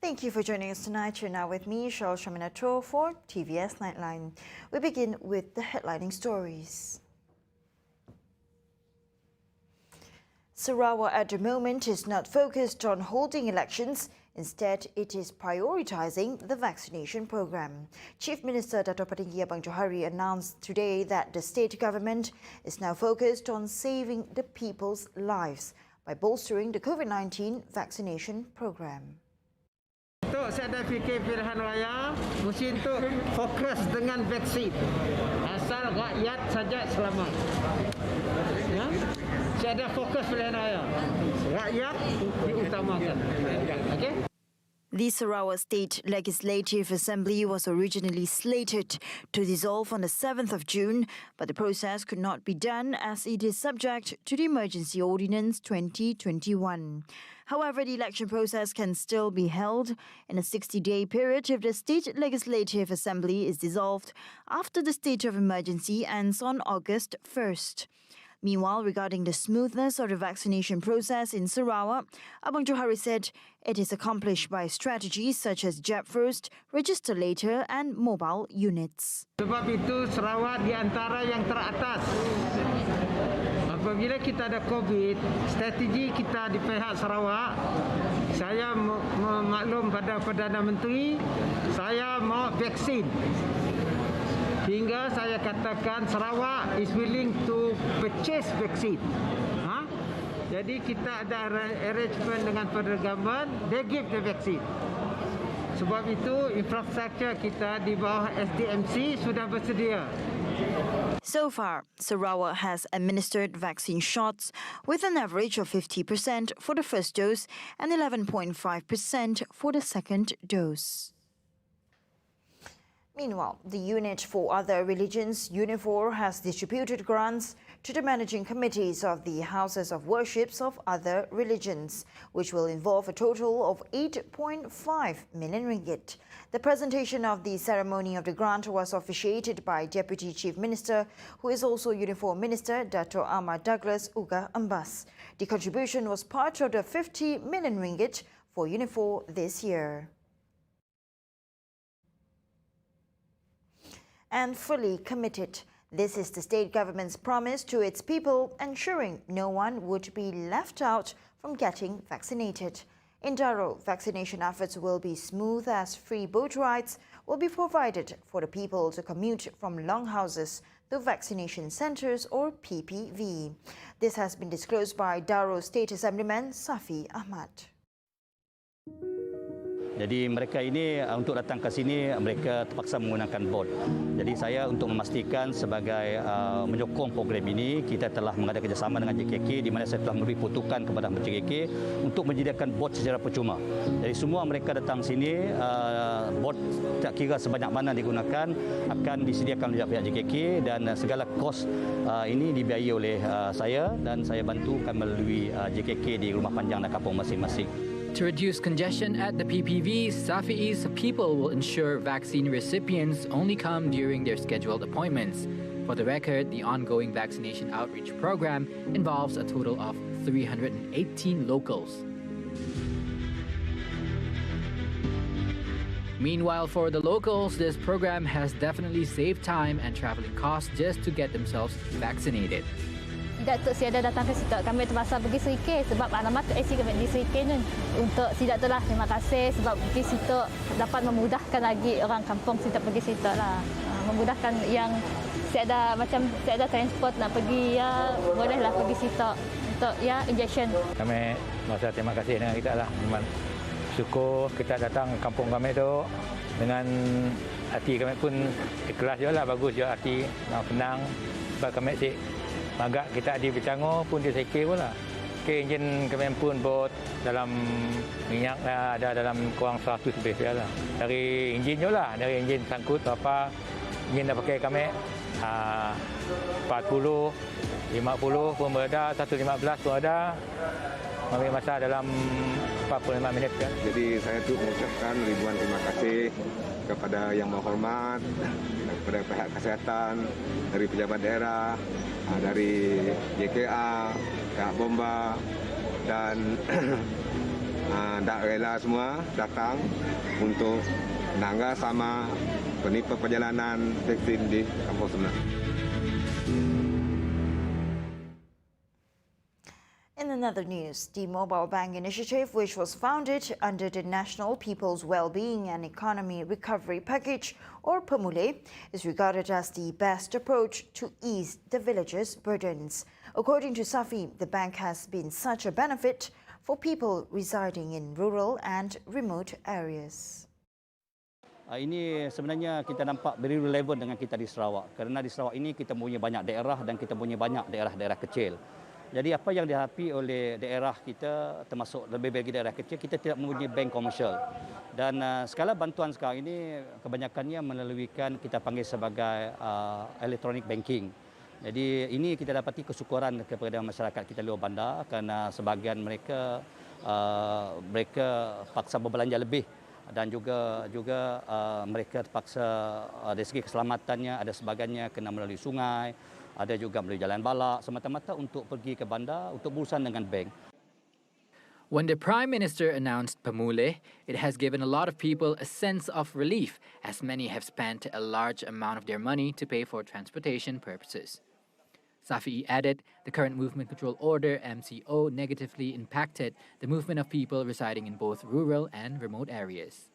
Thank you for joining us tonight. You're now with me, Shal Shaminato, for Tvs Nightline. We begin with the headlining stories. Sarawak at the moment is not focused on holding elections. Instead, it is prioritizing the vaccination program. Chief Minister Dato' Patinggi Abang Johari announced today that the state government is now focused on saving the people's lives by bolstering the COVID-19 vaccination program. Untuk saya fikir pilihan raya mesti untuk fokus dengan vaksin. Asal rakyat saja selamat. Ya? Saya ada fokus pilihan raya. Rakyat diutamakan. Okey? The Sarawak State Legislative Assembly was originally slated to dissolve on the 7th of June, but the process could not be done as it is subject to the Emergency Ordinance 2021. However, the election process can still be held in a 60-day period if the State Legislative Assembly is dissolved after the state of emergency ends on August 1st. Meanwhile, regarding the smoothness of the vaccination process in Sarawak, Abang Johari said it is accomplished by strategies such as Jab First, Register Later and mobile units. Sebab itu Sarawak di antara yang teratas. Apabila kita ada COVID, strategi kita di pihak Sarawak, saya memaklum pada Perdana Menteri, saya mau vaksin. Hingga saya katakan Sarawak is willing to purchase vaksin. Jadi kita ada arrangement dengan federal government, they give the vaccine. Sebab itu infrastruktur kita di bawah SDMC sudah bersedia. So far, Sarawak has administered vaccine shots with an average of 50% for the first dose and 11.5% for the second dose. Meanwhile, the Unit for Other Religions, UNIFOR, has distributed grants to the managing committees of the houses of worships of other religions, which will involve a total of 8.5 million ringgit. The presentation of the ceremony of the grant was officiated by Deputy Chief Minister, who is also UNIFOR Minister, Dato' Ahmad Douglas Uga Ambas. The contribution was part of the 50 million ringgit for UNIFOR this year. And fully committed. This is the state government's promise to its people, ensuring no one would be left out from getting vaccinated. In Daro, vaccination efforts will be smooth as free boat rides will be provided for the people to commute from longhouses to vaccination centres or PPV. This has been disclosed by Daro State Assemblyman Safi Ahmad. Jadi mereka ini untuk datang ke sini mereka terpaksa menggunakan bot. Jadi saya untuk memastikan sebagai menyokong program ini, kita telah mengadakan kerjasama dengan JKK di mana saya telah memberi peruntukan kepada JKK untuk menyediakan bot secara percuma. Jadi semua mereka datang sini, bot tak kira sebanyak mana digunakan akan disediakan oleh pihak JKK dan segala kos ini dibiayai oleh saya dan saya bantukan melalui JKK di rumah panjang dan kampung masing-masing. To reduce congestion at the PPVs, Safi's people will ensure vaccine recipients only come during their scheduled appointments. For the record, the ongoing vaccination outreach program involves a total of 318 locals. Meanwhile, for the locals, this program has definitely saved time and traveling costs just to get themselves vaccinated. Datuk Siada datang ke situ, kami terpaksa pergi Serikir sebab alamat IC kami di Serikir ni. Untuk sidak itulah terima kasih sebab pergi situ dapat memudahkan lagi orang kampung situ pergi situ lah. Memudahkan yang siada macam siada transport nak pergi ya bolehlah pergi situ untuk ya injection. Kami merasa terima kasih dengan kita lah. Memang syukur kita datang ke kampung kami tu dengan hati kami pun ikhlas je lah, bagus je hati, senang sebab kami cik agak kita di Bercango pun di Serikir pun lah. Okay, enjin kami pun bot dalam minyak lah, ada dalam kurang 100 lebih lah. Dari enjin je lah, dari enjin sangkut apa, enjin dah pakai kami 40, 50 pun berada, 115 pun ada. Ambil masa dalam 45 minit kan. Jadi saya tu mengucapkan ribuan terima kasih kepada yang berhormat, kepada pihak kesihatan, dari pejabat daerah, dari JKA, pihak Bomba dan tak rela semua datang untuk menangga sama penipu perjalanan vaksin di kampung sebenar. In another news, the mobile bank initiative, which was founded under the National People's Wellbeing and Economy Recovery Package, or PEMULE, is regarded as the best approach to ease the villagers' burdens. According to Safi, the bank has been such a benefit for people residing in rural and remote areas. Ini sebenarnya kita nampak very relevant dengan kita di Sarawak. Kerana di Sarawak ini kita punya banyak daerah dan kita punya banyak daerah-daerah kecil. Jadi apa yang dihadapi oleh daerah kita, termasuk lebih bagi daerah kecil, kita tidak mempunyai bank komersial. Dan skala bantuan sekarang ini kebanyakannya melaluikan kita panggil sebagai electronic banking. Jadi ini kita dapati kesyukuran kepada masyarakat kita luar bandar kerana sebahagian mereka paksa berbelanja lebih dan juga mereka terpaksa dari segi keselamatannya ada sebagainya kena melalui sungai, ada juga melalui jalan balak semata-mata untuk pergi ke bandar untuk berurusan dengan bank. When the Prime Minister announced PEMULE, it has given a lot of people a sense of relief, as many have spent a large amount of their money to pay for transportation purposes. Safi added the current Movement Control Order, MCO, negatively impacted the movement of people residing in both rural and remote areas.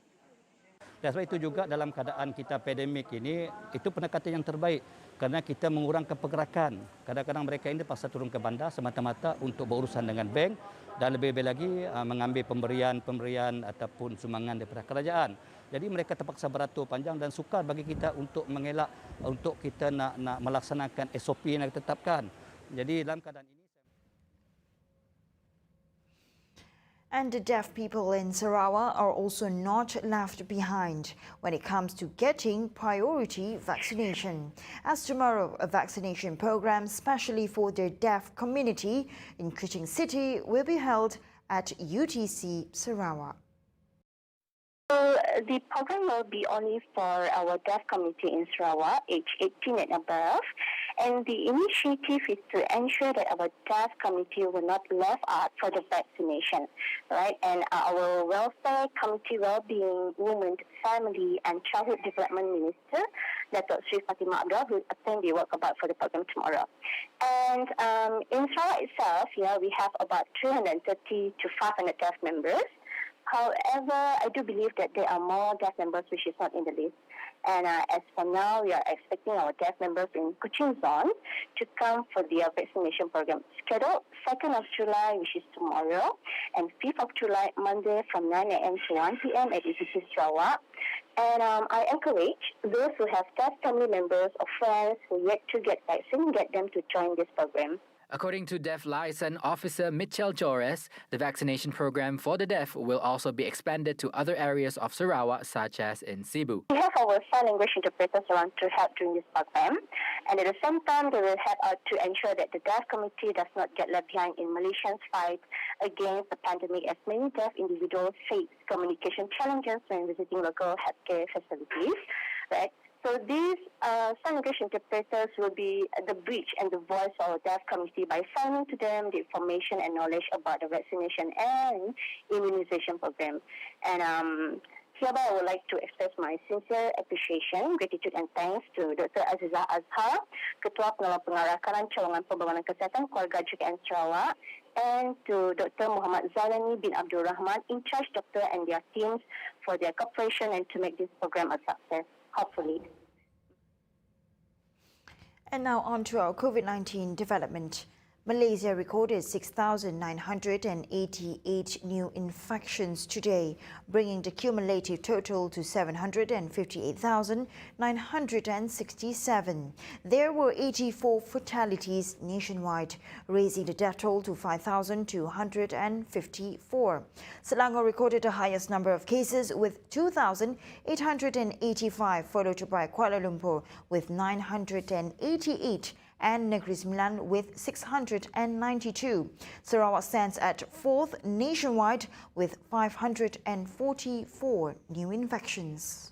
Dan sebab itu juga dalam keadaan kita pandemik ini, itu pendekatan yang terbaik kerana kita mengurangkan pergerakan. Kadang-kadang mereka ini terpaksa turun ke bandar semata-mata untuk berurusan dengan bank dan lebih-lebih lagi mengambil pemberian ataupun sumbangan daripada kerajaan. Jadi mereka terpaksa beratur panjang dan sukar bagi kita untuk mengelak, untuk kita nak melaksanakan SOP yang ditetapkan. Jadi dalam keadaan ini And the deaf people in Sarawak are also not left behind when it comes to getting priority vaccination, as tomorrow a vaccination program specially for the deaf community in Kuching City will be held at UTC Sarawak. The program will be only for our deaf community in Sarawak, age 18 and above. And the initiative is to ensure that our deaf community will not left out for the vaccination, right? And our welfare committee, well-being, women, family, and childhood development minister, Datuk Sri Fatimah Abdul, will attend the walkabout for the program tomorrow. And in Sarawak itself, we have about 330 to 500 deaf members. However, I do believe that there are more deaf members which is not in the list. And as for now, we are expecting our deaf members in Kuching Zone to come for their vaccination program. Scheduled 2nd of July, which is tomorrow, and 5th of July, Monday, from 9 a.m. to 1 p.m. at UTC Sarawak. And I encourage those who have deaf family members or friends who yet to get vaccine, get them to join this program. According to Deaf Liaison Officer Mitchell Jores, the vaccination program for the deaf will also be expanded to other areas of Sarawak, such as in Cebu. We have our sign language interpreters around to help during this program, and at the same time, they will help out to ensure that the deaf community does not get left behind in Malaysia's fight against the pandemic, as many deaf individuals face communication challenges when visiting local healthcare facilities, right? So these sign language interpreters will be the bridge and the voice of our deaf community by signing to them the information and knowledge about the vaccination and immunization program. And hereby I would like to express my sincere appreciation, gratitude and thanks to Dr. Azizah Azhar, Ketua Pengarah Cawangan Pembangunan Kesihatan Keluarga JKN Sarawak, and to Dr. Muhammad Zalani bin Abdul Rahman, in charge doctor and their teams for their cooperation and to make this program a success. Hopefully. And now on to our COVID-19 development. Malaysia recorded 6,988 new infections today, bringing the cumulative total to 758,967. There were 84 fatalities nationwide, raising the death toll to 5,254. Selangor recorded the highest number of cases with 2,885, followed by Kuala Lumpur with 988. And Negeri Sembilan with 692. Sarawak stands at 4th nationwide with 544 new infections.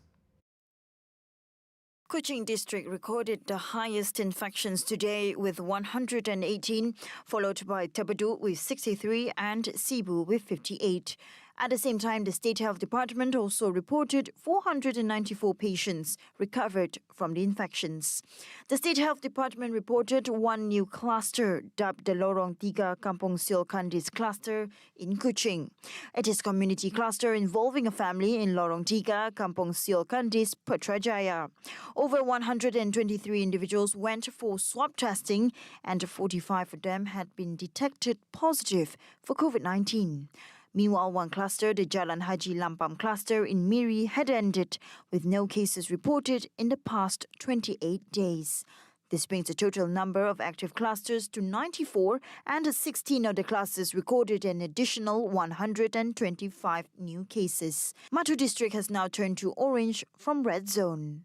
Kuching district recorded the highest infections today with 118, followed by Tabaduk with 63 and Cebu with 58. At the same time, the State Health Department also reported 494 patients recovered from the infections. The State Health Department reported one new cluster, dubbed the Lorong 3 Kampung Sil Kandis cluster in Kuching. It is a community cluster involving a family in Lorong 3 Kampung Sil Kandis, Putrajaya. Over 123 individuals went for swab testing and 45 of them had been detected positive for COVID-19. Meanwhile, one cluster, the Jalan Haji Lampam cluster in Miri, had ended with no cases reported in the past 28 days. This brings the total number of active clusters to 94, and 16 of the clusters recorded an additional 125 new cases. Matu district has now turned to orange from red zone.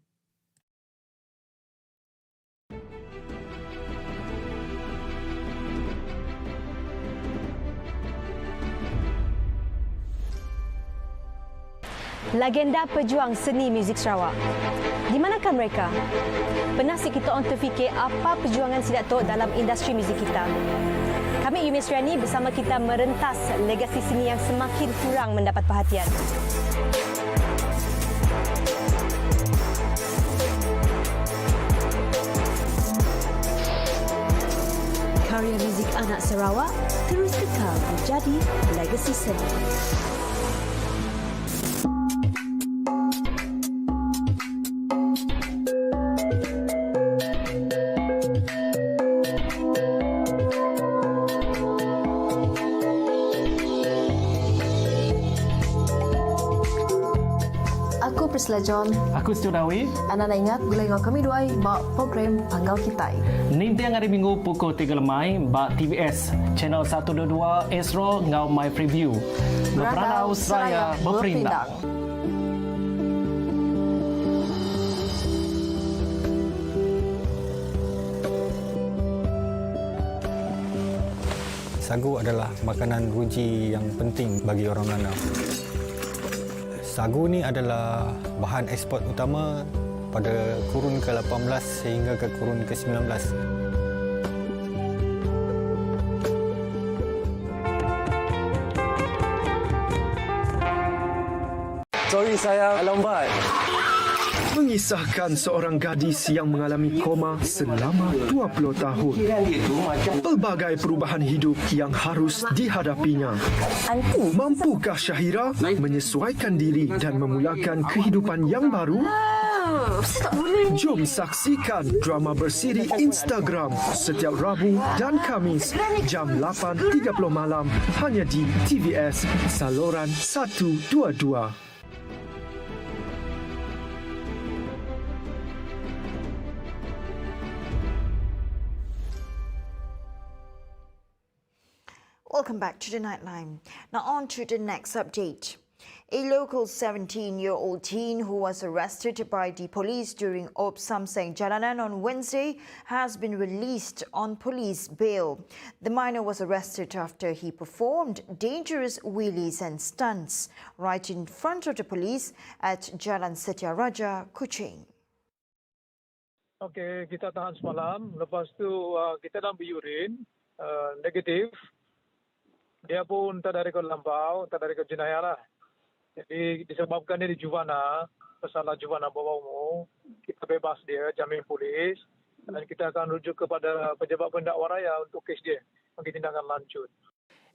Legenda pejuang seni muzik Sarawak. Di manakah mereka? Pernah kita orang terfikir apa perjuangan si Dato' dalam industri muzik kita? Kami UMS Riani bersama kita merentas legasi seni yang semakin kurang mendapat perhatian. Karya muzik anak Sarawak terus kekal menjadi legasi seni. Priscilla John. Aku Studawi. Anda nak ingat gulai dengan kami duai bak program Panggal Kitai. Nintiang hari Minggu pukul 3 lemai bak TVS Channel 122 Esro ngau My Preview. Beranau Seraya berperindak. Sagu adalah makanan ruji yang penting bagi orang Minang. Sagu ni adalah bahan ekspor utama pada kurun ke-18 sehingga ke kurun ke-19. Sorry saya lambat. Mengisahkan seorang gadis yang mengalami koma selama 20 tahun. Pelbagai perubahan hidup yang harus dihadapinya. Mampukah Syahira menyesuaikan diri dan memulakan kehidupan yang baru? Jom saksikan drama bersiri Instagram setiap Rabu dan Khamis jam 8.30 malam hanya di TVS Saluran 122. Welcome back to the Nightline. Now on to the next update. A local 17-year-old teen who was arrested by the police during SAMSENG JALANAN on Wednesday has been released on police bail. The minor was arrested after he performed dangerous wheelies and stunts right in front of the police at Jalan Setiaraja, Kuching. Okey, kita tahan semalam. Lepas tu kita dah biurin negatif. Dia pun tak ada rekod lampau, tak ada rekod jenayah lah. Jadi disebabkan dia di Juvana, bersalah Juvana bawah umum, kita bebas dia, jamin polis. Dan kita akan rujuk kepada pejabat pendakwa raya untuk kes dia, bagi tindakan lanjut.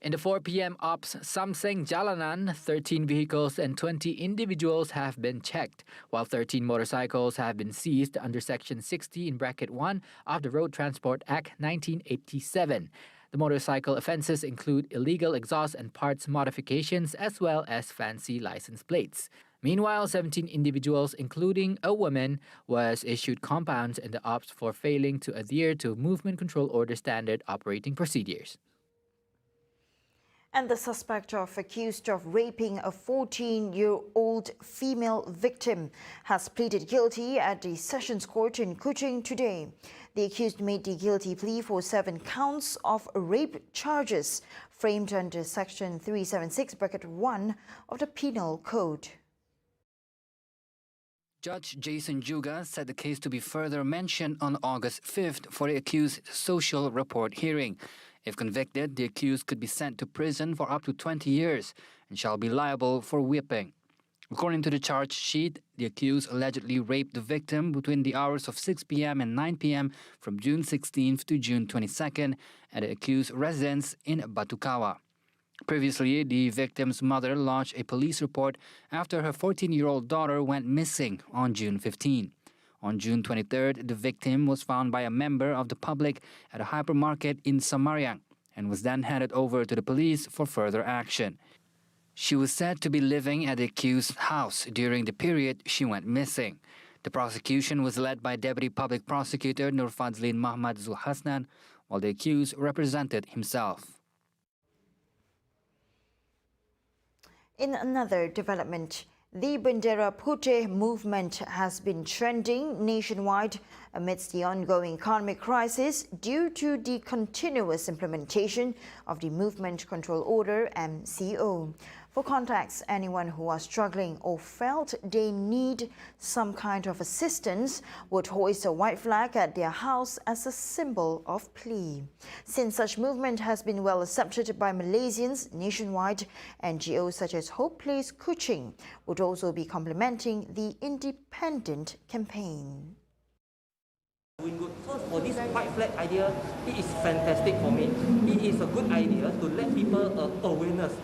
In the 4 p.m. ops, SAMSENG JALANAN, 13 vehicles and 20 individuals have been checked, while 13 motorcycles have been seized under Section 60 in Bracket 1 of the Road Transport Act 1987. The motorcycle offences include illegal exhaust and parts modifications as well as fancy license plates. Meanwhile, 17 individuals, including a woman, was issued compounds in the ops for failing to adhere to Movement Control Order standard operating procedures. And the suspect accused of raping a 14-year-old female victim has pleaded guilty at the Sessions Court in Kuching today. The accused made the guilty plea for 7 counts of rape charges framed under Section 376, Bracket 1 of the Penal Code. Judge Jason Juga said the case to be further mentioned on August 5th for the accused's social report hearing. If convicted, the accused could be sent to prison for up to 20 years. and shall be liable for whipping. According to the charge sheet, the accused allegedly raped the victim between the hours of 6 p.m. and 9 p.m. from June 16th to June 22nd at the accused's residence in Batukawa. Previously, the victim's mother lodged a police report after her 14-year-old daughter went missing on June 15. On June 23rd, the victim was found by a member of the public at a hypermarket in Samariang and was then handed over to the police for further action. She was said to be living at the accused's house during the period she went missing. The prosecution was led by Deputy Public Prosecutor Nur Fadzlin Mahmad Zulhasnan, while the accused represented himself. In another development, the Bendera Putih movement has been trending nationwide amidst the ongoing economic crisis due to the continuous implementation of the Movement Control Order (MCO). For context, anyone who was struggling or felt they need some kind of assistance would hoist a white flag at their house as a symbol of plea. Since such movement has been well accepted by Malaysians nationwide, NGOs such as Hope Place Kuching would also be complementing the independent campaign. So for this white flag idea, it is fantastic for me. It is a good idea to let people awareness.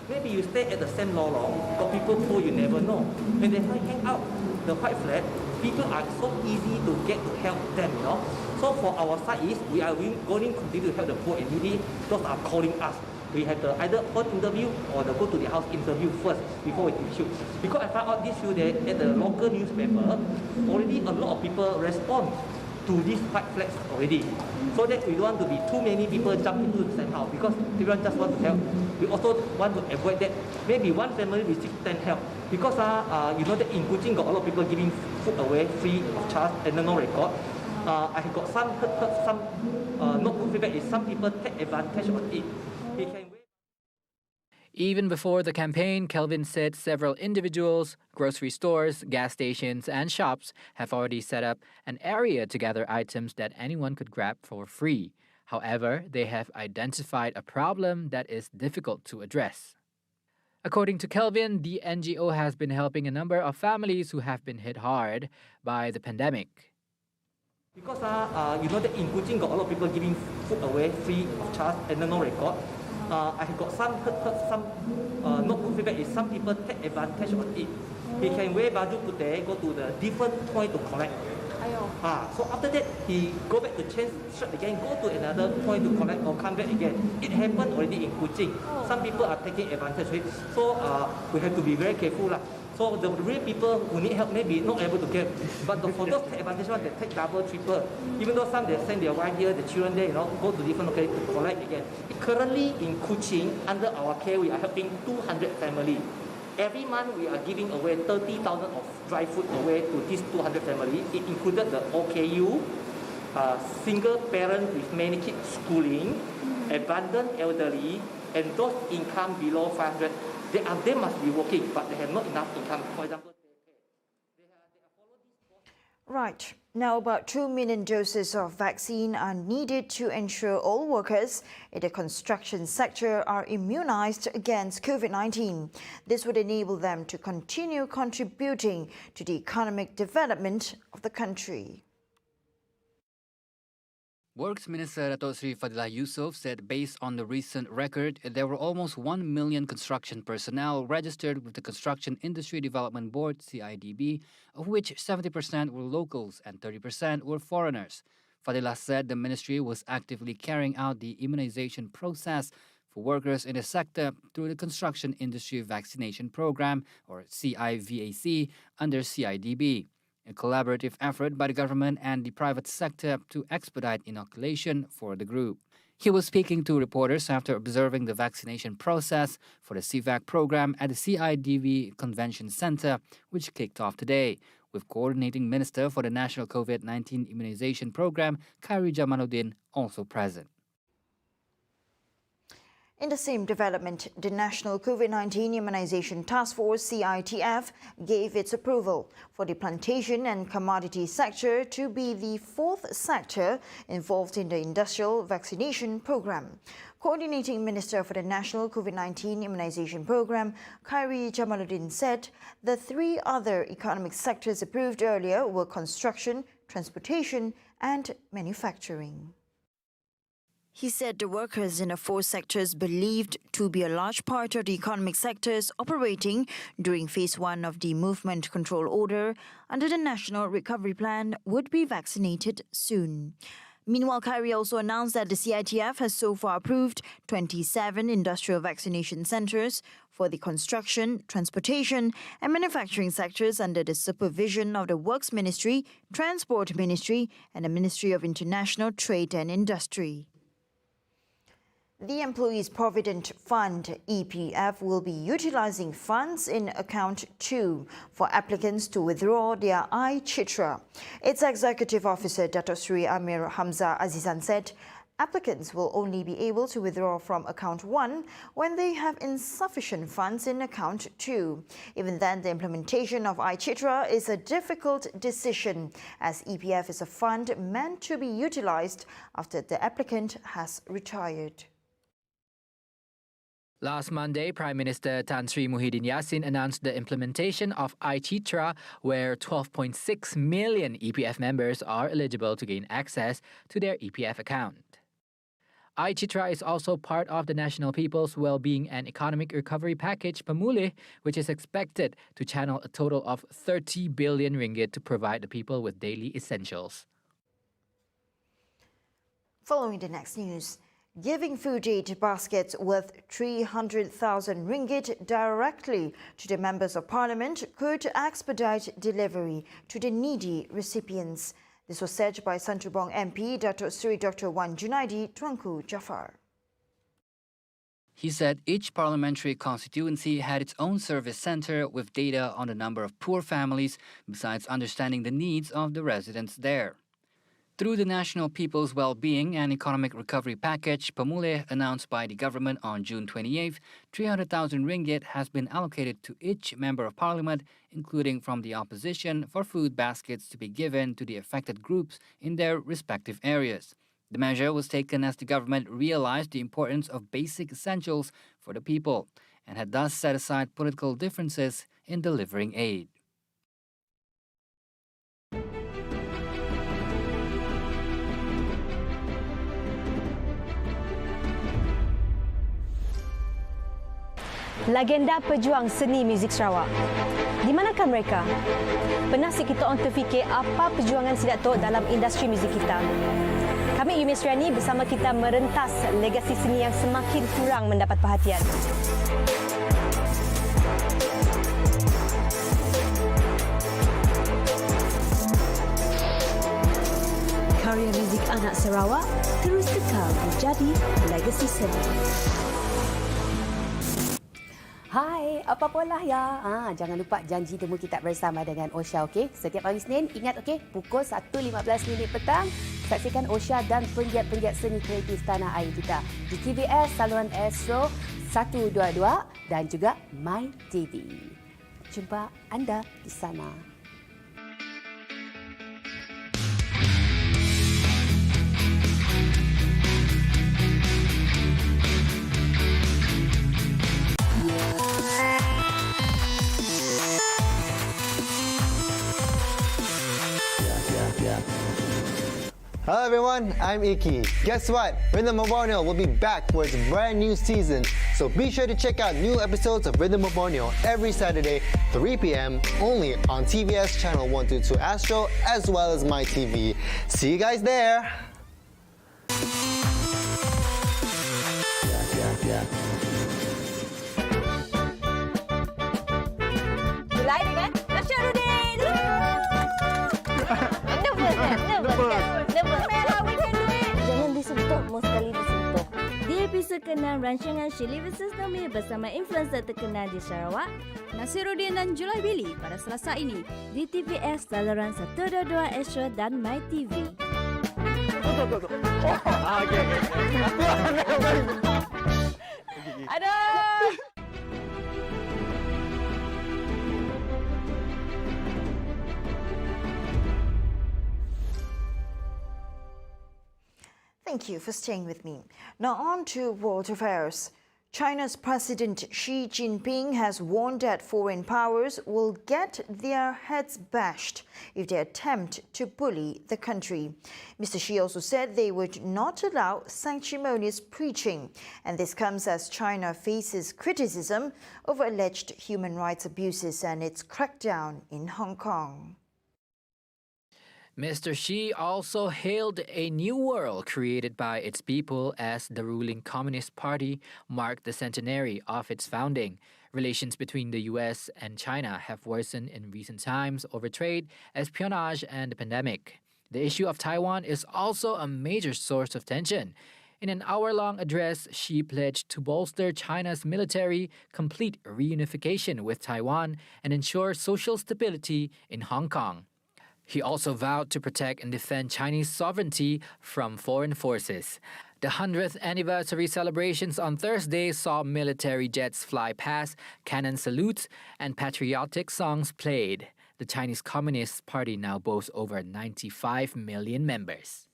Maybe you stay at the same lorong, got people poor, you never know. When they hang out the white flag, people are so easy to get to help them, you know. So for our side is, we are going to continue to help the poor and needy. Those are calling us. We have to either phone interview or go to their house interview first before we issue. Because I found out this few days at the local newspaper, already a lot of people respond to these white flags already. So that we don't want to be too many people jump into the same house because everyone just want to help. We also want to avoid that maybe one family receives 10 help. Because you know that in Kuching got a lot of people giving food away free of charge and no record. I have got some heard some not good feedback is some people take advantage of it. Even before the campaign, Kelvin said several individuals, grocery stores, gas stations, and shops have already set up an area to gather items that anyone could grab for free. However, they have identified a problem that is difficult to address. According to Kelvin, the NGO has been helping a number of families who have been hit hard by the pandemic. Because you know that in Kuching got a lot of people giving food away free of charge and no record. I have got some heard some not good feedback is some people take advantage of it. He can wear baju putih, go to the different point to collect. So after that, he go back to change shirt again, go to another point to collect or come back again. It happened already in Kuching. Some people are taking advantage of it. So we have to be very careful. So the real people who need help may be not able to get, but for those take advantage ones, they take double, triple. Even though some they send their wife here, the children there, you know, go to different locations to collect again. Currently in Kuching, under our care, we are helping 200 families. Every month we are giving away 30,000 of dry food away to these 200 families. It included the OKU, single parent with many kids schooling, abandoned elderly, and those income below 500. They must be working, but they have not enough income. For example, Right. Now, about 2 million doses of vaccine are needed to ensure all workers in the construction sector are immunized against COVID-19. This would enable them to continue contributing to the economic development of the country. Works Minister Dato Sri Fadilah Yusof said based on the recent record, there were almost 1 million construction personnel registered with the Construction Industry Development Board, CIDB, of which 70% were locals and 30% were foreigners. Fadilah said the ministry was actively carrying out the immunization process for workers in the sector through the Construction Industry Vaccination Program, or CIVAC, under CIDB. A collaborative effort by the government and the private sector to expedite inoculation for the group. He was speaking to reporters after observing the vaccination process for the CVAC program at the CIDB Convention Center, which kicked off today, with Coordinating Minister for the National COVID-19 Immunization Program, Khairi Jamaluddin, also present. In the same development, the National COVID-19 Immunization Task Force (CITF) gave its approval for the plantation and commodity sector to be the fourth sector involved in the industrial vaccination program. Coordinating Minister for the National COVID-19 Immunization Program, Khairi Jamaluddin, said the three other economic sectors approved earlier were construction, transportation, and manufacturing. He said the workers in the four sectors believed to be a large part of the economic sectors operating during Phase 1 of the Movement Control Order under the National Recovery Plan would be vaccinated soon. Meanwhile, Khairi also announced that the CITF has so far approved 27 industrial vaccination centres for the construction, transportation and manufacturing sectors under the supervision of the Works Ministry, Transport Ministry and the Ministry of International Trade and Industry. The Employees Provident Fund (EPF) will be utilising funds in Account 2 for applicants to withdraw their iCitra. Its Executive Officer, Dato' Sri Amir Hamzah Azizan, said applicants will only be able to withdraw from Account 1 when they have insufficient funds in Account 2. Even then, the implementation of iCitra is a difficult decision, as EPF is a fund meant to be utilised after the applicant has retired. Last Monday, Prime Minister Tan Sri Muhyiddin Yassin announced the implementation of iCitra, where 12.6 million EPF members are eligible to gain access to their EPF account. iCitra is also part of the National People's Wellbeing and Economic Recovery Package (PAMULE), which is expected to channel a total of 30 billion ringgit to provide the people with daily essentials. Following the next news, giving food aid baskets worth 300,000 ringgit directly to the members of parliament could expedite delivery to the needy recipients. This was said by Santrubong MP Dato' Sri Dr. Wan Junaidi Tuanku Jafar. He said each parliamentary constituency had its own service centre with data on the number of poor families, besides understanding the needs of the residents there. Through the National People's Wellbeing and Economic Recovery Package, PAMULE, announced by the government on June 28th, 300,000 ringgit has been allocated to each member of parliament, including from the opposition, for food baskets to be given to the affected groups in their respective areas. The measure was taken as the government realized the importance of basic essentials for the people and had thus set aside political differences in delivering aid. Legenda pejuang seni muzik Sarawak. Di manakah mereka? Pernah kita orang terfikir apa perjuangan si Dato' dalam industri muzik kita? Kami UMS Riani bersama kita merentas legasi seni yang semakin kurang mendapat perhatian. Karya muzik anak Sarawak terus kekal menjadi legasi seni. Hai, apa pola ya? Jangan lupa janji temu kita bersama dengan Osha, okey? Setiap hari Isnin, ingat okey, pukul 1.15 petang, saksikan Osha dan penggiat-penggiat seni kreatif tanah air kita di TVS saluran Astro 122 dan juga My TV. Jumpa anda di sana. Hello everyone, I'm Iki. Guess what? Rhythm of Borneo will be back for its brand new season. So be sure to check out new episodes of Rhythm of Borneo every Saturday, 3 p.m. only on TVS Channel 122 Astro as well as My TV. See you guys there! Mulai dengan Nasyarudin! Nervous kan? Merah, we can do it! Jangan disentuh, mau sekali disentuh. Di episod ke-6 rancangan Shirley vs. Nomi bersama influencer terkenal di Sarawak, Nasiruddin dan Julai Billy pada Selasa ini di TVS saluran 122 Astro dan My TV. Okay. Aduh. Thank you for staying with me. Now on to world affairs. China's President Xi Jinping has warned that foreign powers will get their heads bashed if they attempt to bully the country. Mr. Xi also said they would not allow sanctimonious preaching, and this comes as China faces criticism over alleged human rights abuses and its crackdown in Hong Kong. Mr. Xi also hailed a new world created by its people as the ruling Communist Party marked the centenary of its founding. Relations between the US and China have worsened in recent times over trade, espionage, and the pandemic. The issue of Taiwan is also a major source of tension. In an hour-long address, Xi pledged to bolster China's military, complete reunification with Taiwan, and ensure social stability in Hong Kong. He also vowed to protect and defend Chinese sovereignty from foreign forces. The 100th anniversary celebrations on Thursday saw military jets fly past, cannon salutes, and patriotic songs played. The Chinese Communist Party now boasts over 95 million members.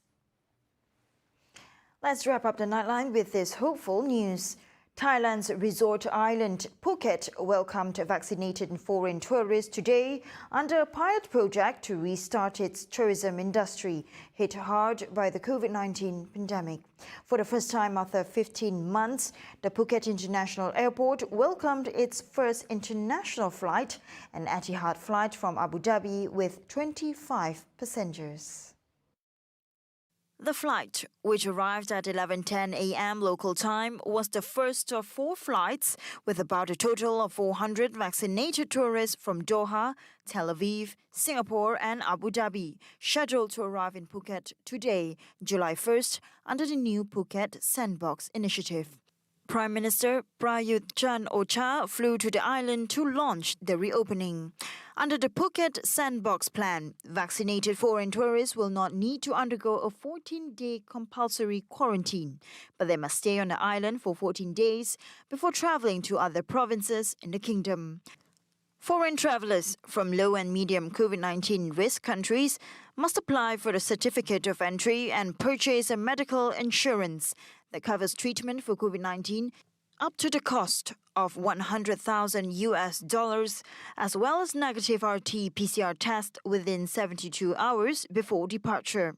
Let's wrap up the Nightline with this hopeful news. Thailand's resort island Phuket welcomed vaccinated foreign tourists today under a pilot project to restart its tourism industry, hit hard by the COVID-19 pandemic. For the first time after 15 months, the Phuket International Airport welcomed its first international flight, an Etihad flight from Abu Dhabi with 25 passengers. The flight, which arrived at 11:10 a.m. local time, was the first of 4 flights with about a total of 400 vaccinated tourists from Doha, Tel Aviv, Singapore and Abu Dhabi, scheduled to arrive in Phuket today, July 1st, under the new Phuket Sandbox initiative. Prime Minister Prayut Chan-o-cha flew to the island to launch the reopening. Under the Phuket Sandbox plan, vaccinated foreign tourists will not need to undergo a 14-day compulsory quarantine, but they must stay on the island for 14 days before travelling to other provinces in the kingdom. Foreign travellers from low and medium COVID-19 risk countries must apply for the certificate of entry and purchase a medical insurance that covers treatment for COVID-19 up to the cost of $100,000, as well as negative RT-PCR test within 72 hours before departure.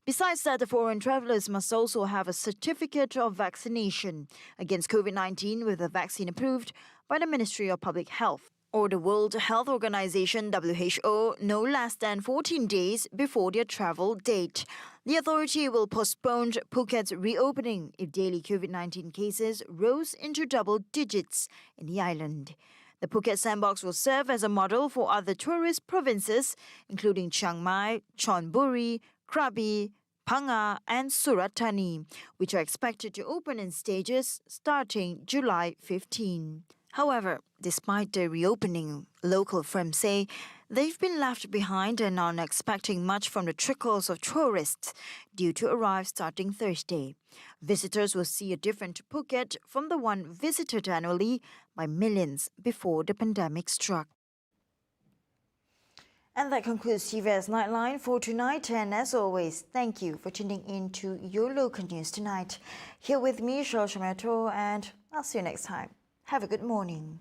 Besides that, the foreign travellers must also have a certificate of vaccination against COVID-19 with a vaccine approved by the Ministry of Public Health or the World Health Organization (WHO) no less than 14 days before their travel date. The authority will postpone Phuket's reopening if daily COVID-19 cases rose into double digits in the island. The Phuket Sandbox will serve as a model for other tourist provinces, including Chiang Mai, Chonburi, Krabi, Phang Nga and Surat Thani, which are expected to open in stages starting July 15. However, despite the reopening, local firms say they've been left behind and are not expecting much from the trickles of tourists due to arrive starting Thursday. Visitors will see a different Phuket from the one visited annually by millions before the pandemic struck. And that concludes Tvs Nightline for tonight. And as always, thank you for tuning in to your local news tonight. Here with me, Shoshameto, and I'll see you next time. Have a good morning.